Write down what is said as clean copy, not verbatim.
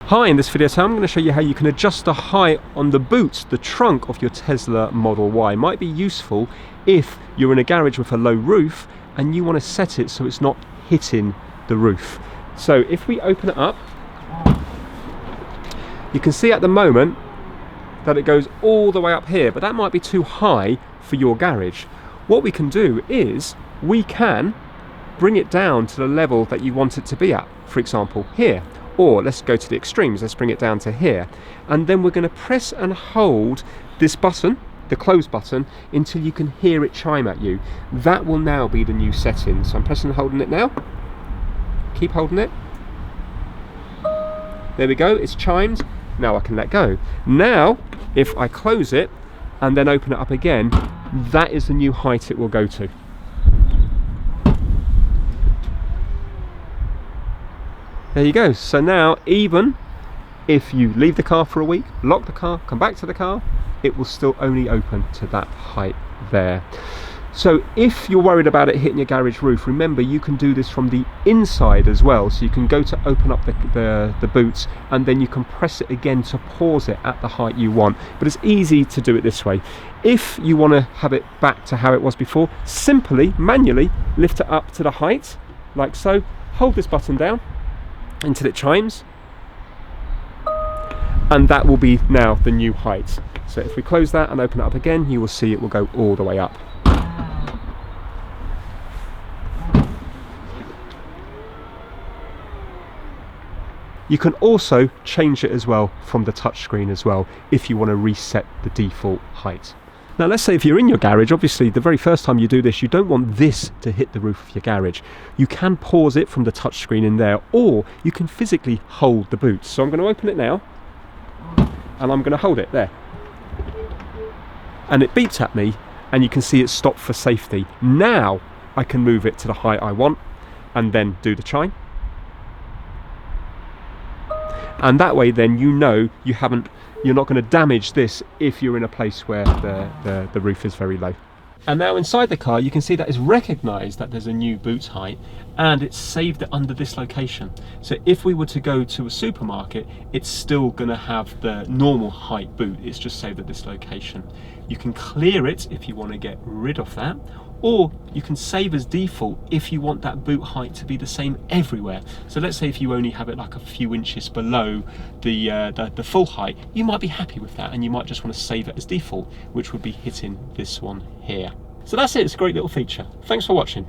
Hi, in this video I'm going to show you how you can adjust the height on the boot, the trunk of your Tesla Model Y. It might be useful if you're in a garage with a low roof and you want to set it so it's not hitting the roof. So if we open it up, you can see at the moment that it goes all the way up here, but that might be too high for your garage. What we can do is we can bring it down to the level that you want it to be at, for example here. Or let's go to the extremes, let's bring it down to here. And then we're going to press and hold this button, the close button, until you can hear it chime at you. That will now be the new setting. So I'm pressing and holding it now. Keep holding it. There we go, it's chimed. Now I can let go. Now, if I close it and then open it up again, that is the new height it will go to. There you go. So now, even if you leave the car for a week, lock the car, come back to the car, it will still only open to that height there. So if you're worried about it hitting your garage roof, remember you can do this from the inside as well. So you can go to open up the boots and then you can press it again to pause it at the height you want. But it's easy to do it this way. If you want to have it back to how it was before, simply manually lift it up to the height like so, hold this button down until it chimes, and that will be now the new height. So if we close that and open it up again, you will see it will go all the way up. You can also change it as well from the touchscreen as well if you want to reset the default height. Now let's say if you're in your garage, obviously the very first time you do this, you don't want this to hit the roof of your garage. You can pause it from the touchscreen in there, or you can physically hold the boot. So I'm going to open it now, and I'm going to hold it there. And it beeps at me, and you can see it stopped for safety. Now I can move it to the height I want, and then do the chime. And that way then you know you're not going to damage this if you're in a place where the roof is very low. And now inside the car you can see that it's recognised that there's a new boot height and it's saved it under this location. So if we were to go to a supermarket, it's still going to have the normal height boot, it's just saved at this location. You can clear it if you want to get rid of that, or you can save as default if you want that boot height to be the same everywhere. So let's say if you only have it like a few inches below the full height, you might be happy with that and you might just want to save it as default, which would be hitting this one here. So that's it, it's a great little feature. Thanks for watching.